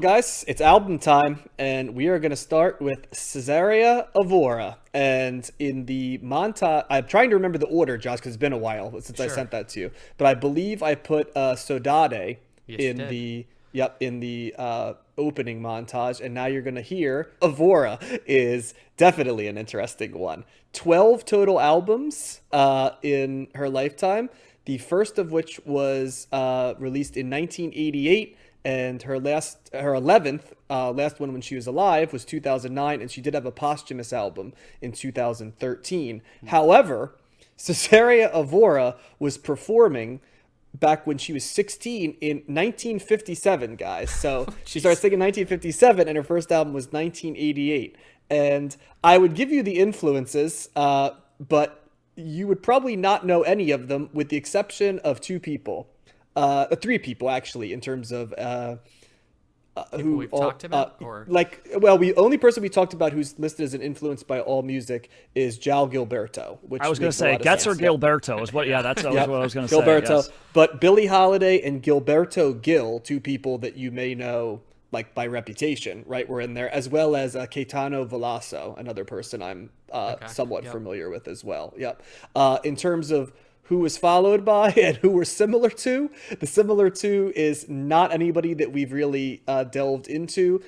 Guys, it's album time, and we are going to start with CESARIA EVORA. And in the montage, I'm trying to remember the order, Josh, because it's been a while since I sent that to you. But I believe I put Sodade in the opening montage, and now you're going to hear Evora is definitely an interesting one. 12 total albums in her lifetime, the first of which was released in 1988. And her 11th last one when she was alive was 2009, and she did have a posthumous album in 2013. However, Cesaria Evora was performing back when she was 16 in 1957, guys. So she started singing in 1957, and her first album was 1988. And I would give you the influences, but you would probably not know any of them, with the exception of two people. Three people, actually, in terms of who we've talked about, or the only person we talked about who's listed as an influence by All Music is João Gilberto. Which I was going to say Getz or Gilberto is what. Yeah, that's what I was going to say. Gilberto, yes. But Billie Holiday and Gilberto Gil, two people that you may know like by reputation, right, were in there, as well as Caetano Veloso, another person I'm somewhat familiar with as well. Yep. In terms of who was followed by and who were similar to. The similar to is not anybody that we've really delved into.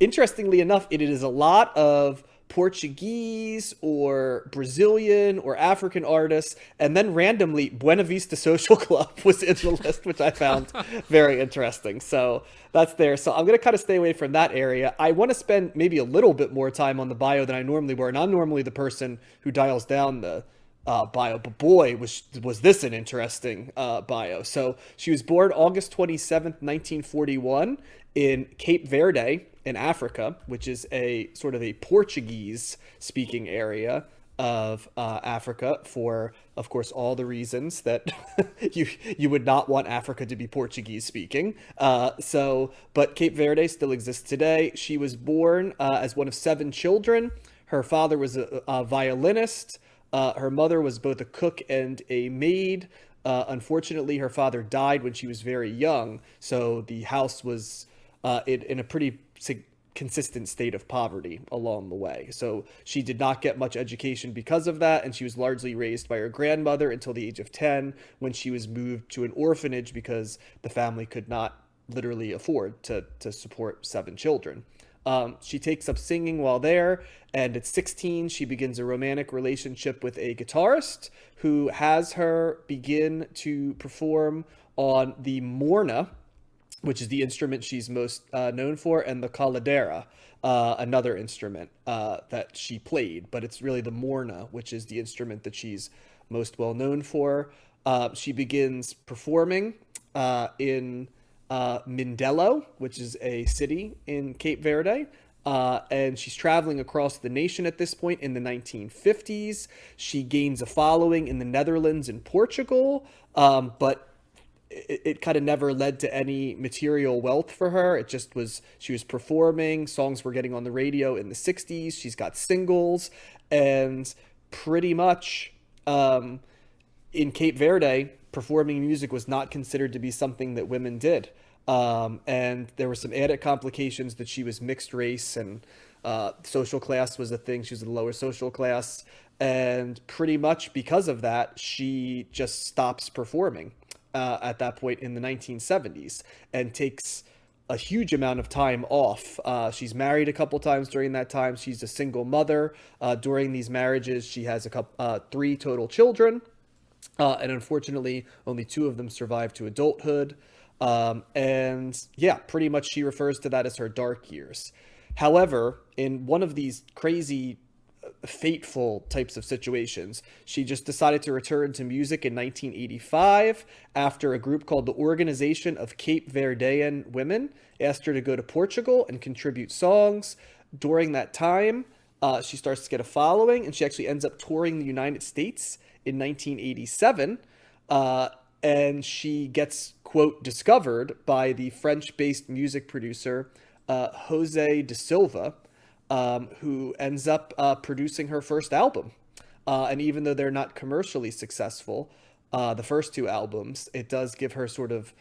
Interestingly enough, it is a lot of Portuguese or Brazilian or African artists, and then randomly Buena Vista Social Club was in the list, which I found very interesting. So that's there. So I'm going to kind of stay away from that area. I want to spend maybe a little bit more time on the bio than I normally were, and I'm normally the person who dials down the bio, but boy, was this an interesting bio. So she was born August 27th, 1941 in Cape Verde in Africa, which is a sort of a Portuguese speaking area of Africa, for, of course, all the reasons that you would not want Africa to be Portuguese speaking. But Cape Verde still exists today. She was born as one of 7 children. Her father was a violinist. Her mother was both a cook and a maid. Unfortunately, her father died when she was very young, so the house was in a pretty consistent state of poverty along the way. So she did not get much education because of that, and she was largely raised by her grandmother until the age of 10, when she was moved to an orphanage because the family could not literally afford to support 7 children. She takes up singing while there, and at 16, she begins a romantic relationship with a guitarist who has her begin to perform on the morna, which is the instrument she's most known for, and the caladera, another instrument that she played, but it's really the morna, which is the instrument that she's most well known for. She begins performing in Mindelo, which is a city in Cape Verde, and she's traveling across the nation at this point in the 1950s. She gains a following in the Netherlands and Portugal, but it kind of never led to any material wealth for her. It just was, she was performing, songs were getting on the radio in the 60s, she's got singles, and pretty much in Cape Verde, performing music was not considered to be something that women did. And there were some added complications that she was mixed race, and social class was a thing. She was in the lower social class. And pretty much because of that, she just stops performing at that point in the 1970s and takes a huge amount of time off. She's married a couple times during that time. She's a single mother. During these marriages, she has 3 total children. And unfortunately, only 2 of them survived to adulthood. And yeah, pretty much she refers to that as her dark years. However, in one of these crazy, fateful types of situations, she just decided to return to music in 1985 after a group called the Organization of Cape Verdean Women asked her to go to Portugal and contribute songs. During that time, she starts to get a following, and she actually ends up touring the United States in 1987, and she gets, quote, discovered by the French-based music producer Jose de Silva, who ends up producing her first album. And even though they're not commercially successful, the first 2 albums, it does give her sort of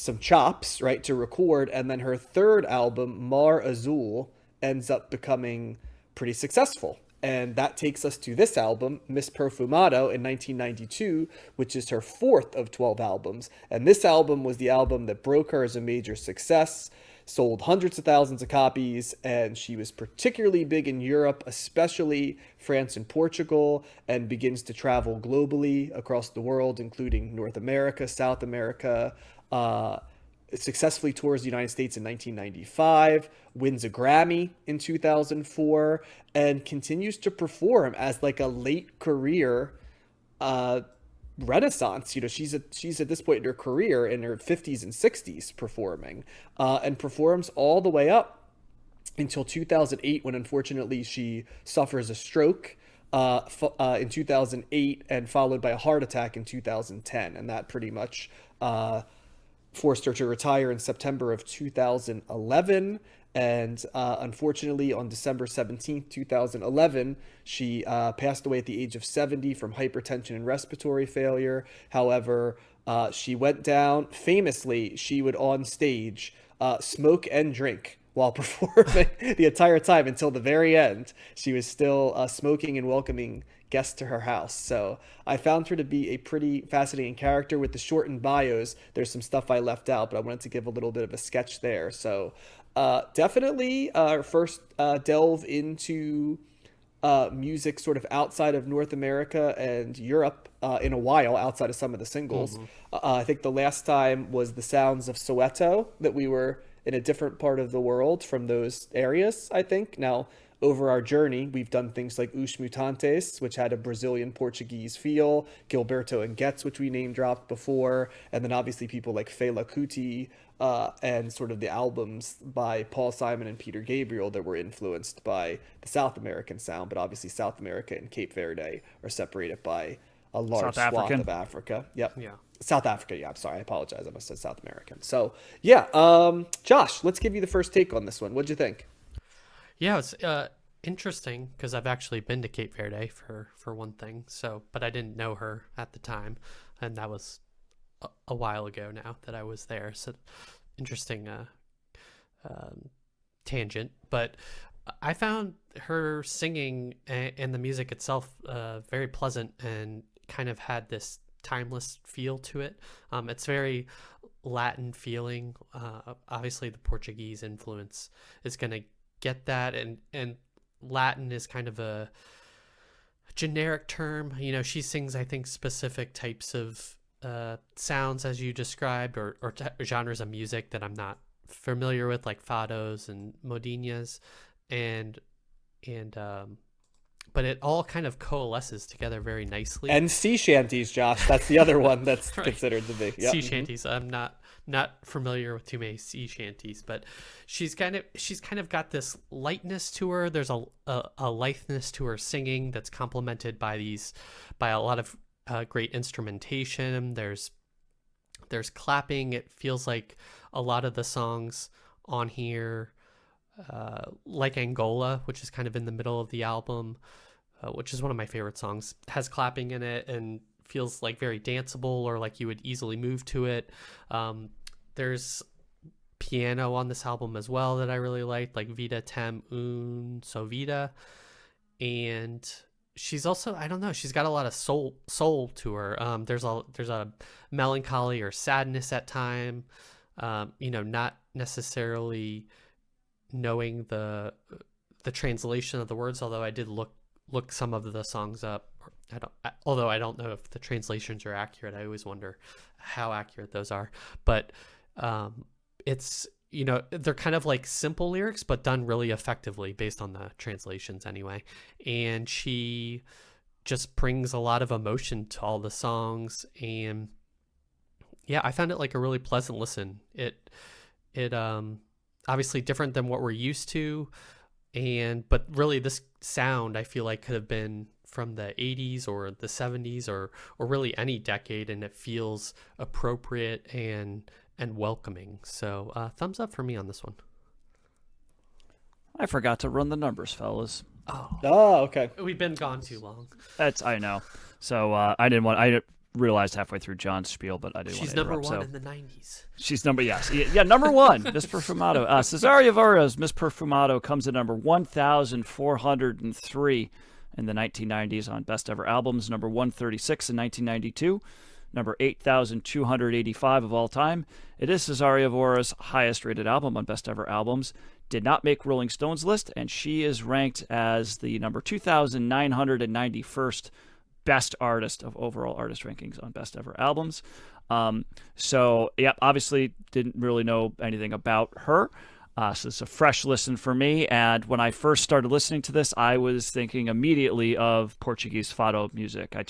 some chops, right, to record. And then her third album, Mar Azul, ends up becoming pretty successful. And that takes us to this album, Miss Perfumado, in 1992, which is her fourth of 12 albums. And this album was the album that broke her as a major success, sold hundreds of thousands of copies, and she was particularly big in Europe, especially France and Portugal, and begins to travel globally across the world, including North America, South America, successfully tours the United States in 1995, wins a Grammy in 2004, and continues to perform as like a late career renaissance. You know, she's at this point in her career in her 50s and 60s performing, and performs all the way up until 2008, when unfortunately she suffers a stroke in 2008, and followed by a heart attack in 2010, and that pretty much forced her to retire in September of 2011. And unfortunately, on December 17th, 2011, she passed away at the age of 70 from hypertension and respiratory failure. However, she went down famously. She would on stage smoke and drink while performing the entire time until the very end. She was still smoking and welcoming guests to her house. So I found her to be a pretty fascinating character. With the shortened bios, there's some stuff I left out, but I wanted to give a little bit of a sketch there. So definitely our first delve into music sort of outside of North America and Europe in a while, outside of some of the singles. I think the last time was The Sounds of Soweto, that we were in a different part of the world from those areas, I think. Now, over our journey, we've done things like Os Mutantes, which had a Brazilian Portuguese feel, Gilberto and Getz, which we name dropped before, and then obviously people like Fela Kuti, and sort of the albums by Paul Simon and Peter Gabriel that were influenced by the South American sound. But obviously South America and Cape Verde are separated by a large swath of Africa. Yep. Yeah. South Africa. Yeah, I'm sorry. I apologize. I must have said South American. So yeah, Josh, let's give you the first take on this one. What'd you think? Yeah, it's interesting because I've actually been to Cape Verde for one thing. So, but I didn't know her at the time, and that was a while ago now that I was there. So, interesting tangent. But I found her singing and the music itself very pleasant, and kind of had this timeless feel to it. It's very Latin feeling. Obviously, the Portuguese influence is going to get that, and Latin is kind of a generic term. You know, she sings, I think, specific types of sounds, as you described, or genres of music that I'm not familiar with, like fados and modinhas, and but it all kind of coalesces together very nicely. And sea shanties, Josh. That's the other one that's right. Considered to be. Yep. Sea shanties. I'm not familiar with too many sea shanties, but she's kind of got this lightness to her. There's a litheness to her singing that's complemented by a lot of great instrumentation. There's clapping. It feels like a lot of the songs on here, like Angola, which is kind of in the middle of the album, which is one of my favorite songs, has clapping in it and feels like very danceable, or like you would easily move to it. There's piano on this album as well that I really like Vida Tem Un So Vida. And she's also, I don't know, she's got a lot of soul to her. There's a melancholy or sadness at time, not necessarily knowing the translation of the words, although I did look some of the songs up. Although I don't know if the translations are accurate. I always wonder how accurate those are. But it's, they're kind of like simple lyrics, but done really effectively based on the translations anyway. And she just brings a lot of emotion to all the songs. And yeah, I found it like a really pleasant listen. It obviously different than what we're used to. But really this sound, I feel like, could have been from the 80s or the 70s or really any decade, and it feels appropriate and welcoming. So thumbs up for me on this one. I forgot to run the numbers, fellas. Oh, okay. We've been gone too long. I know. So I didn't want. realized halfway through John's spiel, but I didn't want to interrupt. She's number one in the 90s. She's number one, Miss Perfumado. CESARIA EVORA's Miss Perfumado comes in number 1,403 in the 1990s on Best Ever Albums, number 136 in 1992, number 8,285 of all time. It is CESARIA EVORA's highest rated album on Best Ever Albums. Did not make Rolling Stone's list, and she is ranked as the number 2,991st best artist of overall artist rankings on Best Ever Albums. Obviously didn't really know anything about her. So it's a fresh listen for me. And when I first started listening to this, I was thinking immediately of Portuguese fado music. I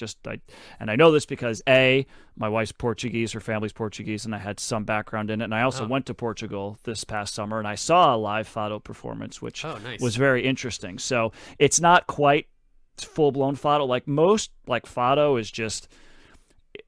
know this because my wife's Portuguese, her family's Portuguese, and I had some background in it. And I also went to Portugal this past summer, and I saw a live fado performance, which was very interesting. So it's not quite full-blown fado. Like most, like fado is just,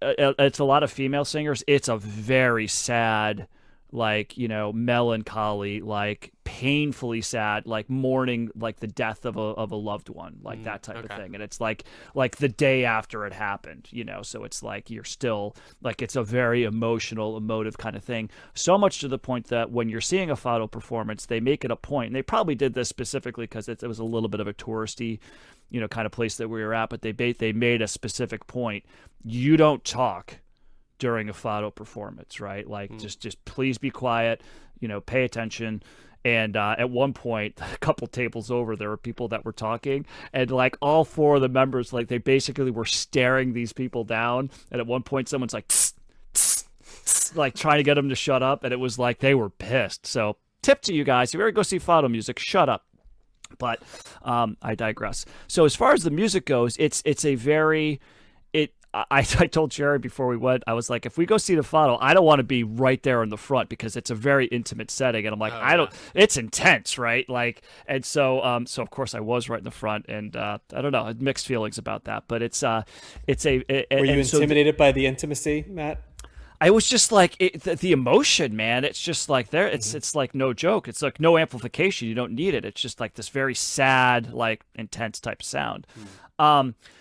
it's a lot of female singers. It's a very sad, like, melancholy, like painfully sad, like mourning, like the death of a loved one, like that type of thing. And it's like the day after it happened, so it's like you're still, like, it's a very emotive kind of thing. So much to the point that when you're seeing a fado performance, they make it a point, and they probably did this specifically because it was a little bit of a touristy, kind of place that we were at, but they made a specific point. You don't talk during a fado performance, right? Like, just please be quiet, pay attention. And at one point, a couple tables over, there were people that were talking, and like all four of the members, like they basically were staring these people down. And at one point, someone's like, tss, tss, tss, like trying to get them to shut up, and it was like they were pissed. So, tip to you guys: if you ever go see fado music, shut up. But I digress. So as far as the music goes, it's a very I told Jerry before we went, I was like, if we go see the fado, I don't want to be right there in the front because it's a very intimate setting, and I'm like, it's intense, right? Like, and so of course I was right in the front, and I don't know, I had mixed feelings about that, but were you intimidated by the intimacy, Matt? I was just like the emotion, man. It's just like there. It's like no joke. It's like no amplification. You don't need it. It's just like this very sad, like intense type sound.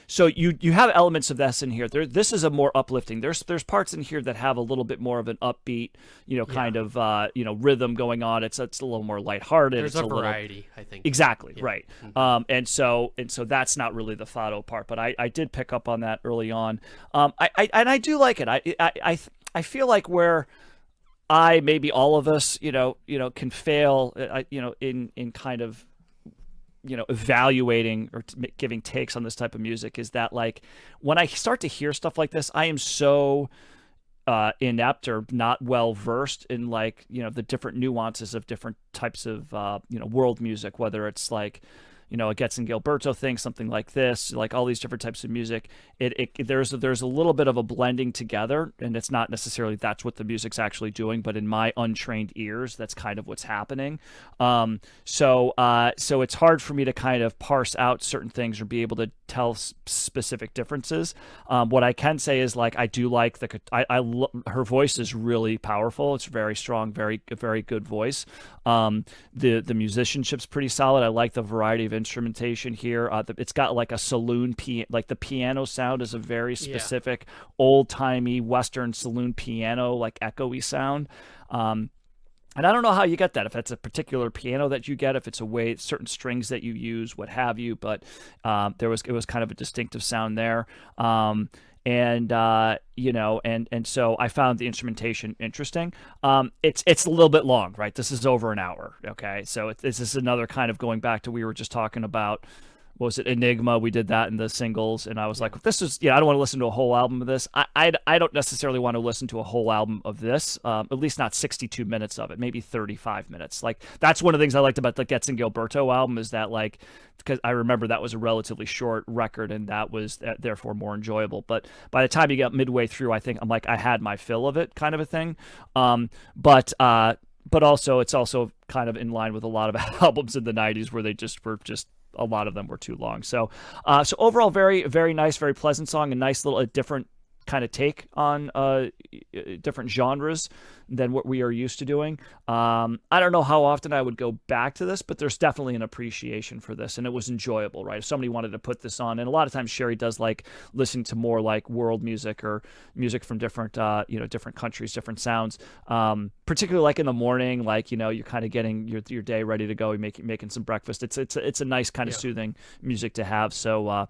So you have elements of this in here. This is a more uplifting. There's parts in here that have a little bit more of an upbeat, kind of rhythm going on. It's a little more lighthearted. There's a variety, I think. Exactly, right. And so that's not really the fado part, but I did pick up on that early on. I do like it. I feel like where maybe all of us, can fail, in kind of, evaluating or giving takes on this type of music is that, like, when I start to hear stuff like this, I am so inept or not well versed in, like, the different nuances of different types of, world music, whether it's like, a Getz and Gilberto thing, something like this, like all these different types of music. There's a little bit of a blending together, and it's not necessarily that's what the music's actually doing, but in my untrained ears, that's kind of what's happening. So it's hard for me to kind of parse out certain things or be able to tell specific differences. What I can say is, like, I do like her voice is really powerful. It's very strong, very good voice. The musicianship's pretty solid. I like the variety of instrumentation here. It's got like a saloon like the piano sound is a very specific old-timey Western saloon piano, like echoey sound. And I don't know how you get that, if it's a particular piano that you get, if it's a way, certain strings that you use, what have you, but it was kind of a distinctive sound there. And so I found the instrumentation interesting. It's a little bit long, right? This is over an hour. Okay. So this is another kind of going back to, we were just talking about, what was it, Enigma? We did that in the singles, and I was like, this is, I don't want to listen to a whole album of this. I don't necessarily want to listen to a whole album of this, at least not 62 minutes of it, maybe 35 minutes. Like, that's one of the things I liked about the Getz and Gilberto album, is that, like, because I remember that was a relatively short record, and that was therefore more enjoyable. But by the time you get midway through, I think I had my fill of it, kind of a thing. But also, it's also kind of in line with a lot of albums in the 90s where they were just a lot of them were too long. So overall, very, very nice, very pleasant song, a nice little, different kind of take on different genres than what we are used to doing. I don't know how often I would go back to this, but there's definitely an appreciation for this, and it was enjoyable, right? If somebody wanted to put this on, and a lot of times Sherry does like listening to more like world music or music from different, different countries, different sounds. Particularly like in the morning, like, you're kind of getting your day ready to go, making some breakfast. It's a nice kind of soothing music to have. So,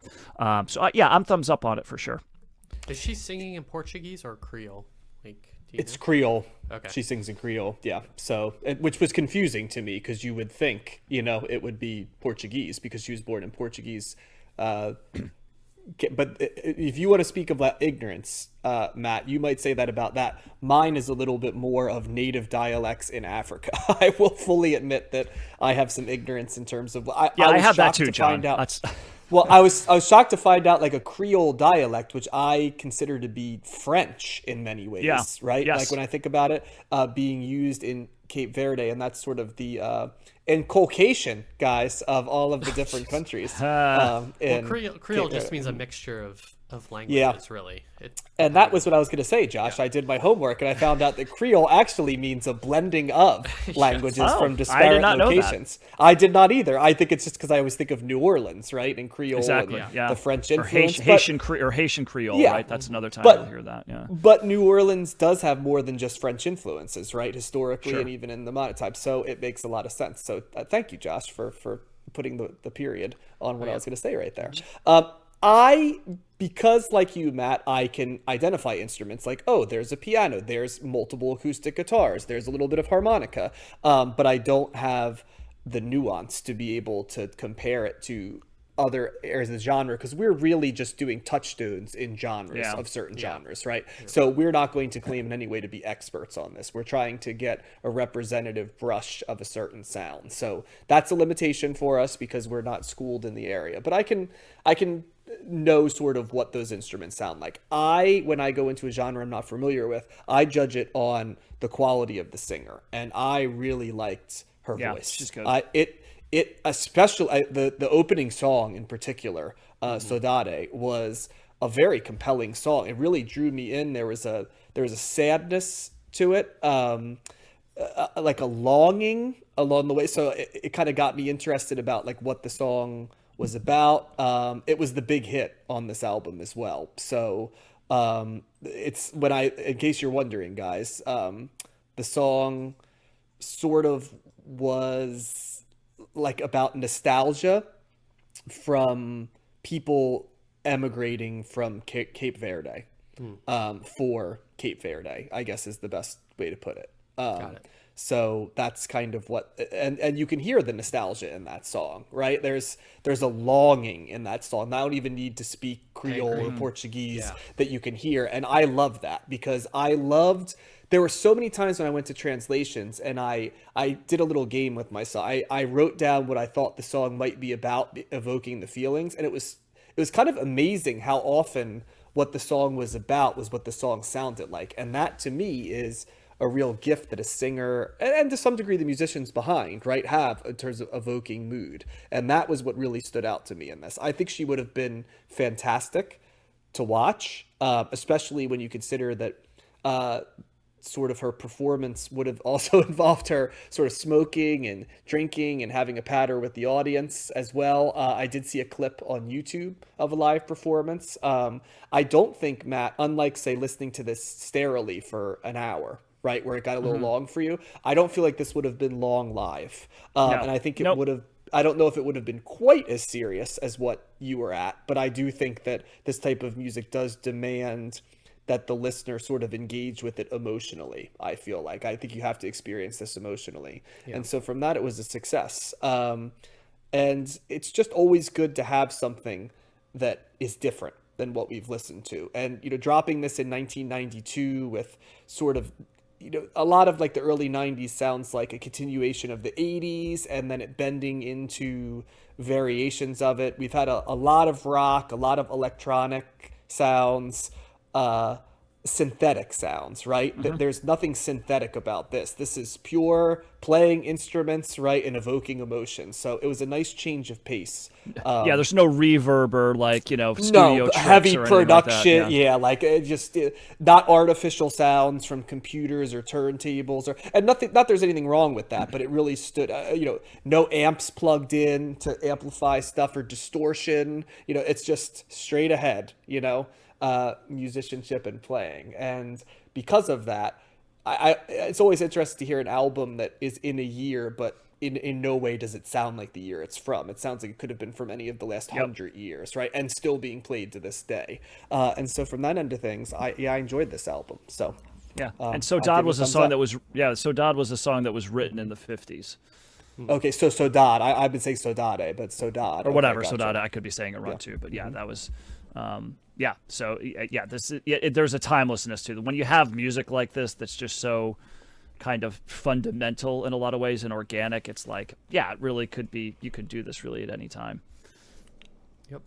yeah, I'm thumbs up on it for sure. Is she singing in Portuguese or Creole? It's Creole. Okay. She sings in Creole, yeah. So, which was confusing to me because you would think, it would be Portuguese because she was born in Portuguese. But if you want to speak of ignorance, Matt, you might say that about that. Mine is a little bit more of native dialects in Africa. I will fully admit that I have some ignorance in terms of. I have that too, John. Well, I was shocked to find out like a Creole dialect, which I consider to be French in many ways, right? Yes. Like when I think about it, being used in Cape Verde, and that's sort of the inculcation, guys, of all of the different countries. Creole just means a mixture of languages, really. And that was what I was going to say, Josh. I did my homework, and I found out that Creole actually means a blending of languages from disparate locations. I did not either. I think it's just because I always think of New Orleans, right, and Creole, and the French influence. Or Haitian Creole, right? That's another time you'll hear that, But New Orleans does have more than just French influences, right, historically and even in the modern time. So it makes a lot of sense. So thank you, Josh, for putting the period on what I was going to say right there. Because like you, Matt, I can identify instruments like, oh, there's a piano, there's multiple acoustic guitars, there's a little bit of harmonica, but I don't have the nuance to be able to compare it to other areas of the genre, because we're really just doing touchstones in genres of certain genres, right? So we're not going to claim in any way to be experts on this. We're trying to get a representative brush of a certain sound. So that's a limitation for us because we're not schooled in the area. But I can know sort of what those instruments sound like. When I go into a genre I'm not familiar with, I judge it on the quality of the singer, and I really liked her voice. She's good. It especially the opening song in particular, Saudade, was a very compelling song. It really drew me in. There was a sadness to it, like a longing along the way. So it kind of got me interested about like what the song was about. It was the big hit on this album as well. So it's in case you're wondering, guys, the song sort of was like about nostalgia from people emigrating from Cape Verde, for Cape Verde, I guess is the best way to put it. Got it. So that's kind of what, and you can hear the nostalgia in that song, right? There's a longing in that song. I don't even need to speak Creole or Portuguese that you can hear. And I love that because there were so many times when I went to translations and I did a little game with myself. I wrote down what I thought the song might be about, evoking the feelings. And it was kind of amazing how often what the song was about was what the song sounded like. And that to me is a real gift that a singer, and to some degree the musicians behind, right, have in terms of evoking mood. And that was what really stood out to me in this. I think she would have been fantastic to watch, especially when you consider that sort of her performance would have also involved her sort of smoking and drinking and having a patter with the audience as well. I did see a clip on YouTube of a live performance. I don't think, Matt, unlike, say, listening to this sterilely for an hour, right, where it got a little long for you, I don't feel like this would have been long live. And I think it would have, I don't know if it would have been quite as serious as what you were at, but I do think that this type of music does demand that the listener sort of engage with it emotionally. I feel like I think you have to experience this emotionally. And so from that, it was a success. And it's just always good to have something that is different than what we've listened to. And, dropping this in 1992 with sort of, a lot of like the early 90s sounds like a continuation of the 80s, and then it bending into variations of it. We've had a lot of rock, a lot of electronic sounds. synthetic sounds, right? There's nothing synthetic about this. This is pure playing instruments, right, and evoking emotion. So it was a nice change of pace. Yeah, there's no reverb or like, you know, studio tricks heavy or production. Like that. Yeah, like it just not artificial sounds from computers or turntables and nothing. Not there's anything wrong with that, but it really stood. No amps plugged in to amplify stuff or distortion. It's just straight ahead. Musicianship and playing, and because of that, it's always interesting to hear an album that is in a year, but in no way does it sound like the year it's from. It sounds like it could have been from any of the last 100 years, right? And still being played to this day. And so from that end of things, I enjoyed this album. So yeah, and So Dad was a song that was So Dad was a song that was written in the 50s. Okay, so Dad. I've been saying So Dade, but So Dad or whatever. Okay, So Dad, I could be saying it wrong too, but yeah, that was. So there's a timelessness to it. When you have music like this that's just so kind of fundamental in a lot of ways and organic, it's like, yeah, it really could be, you could do this really at any time.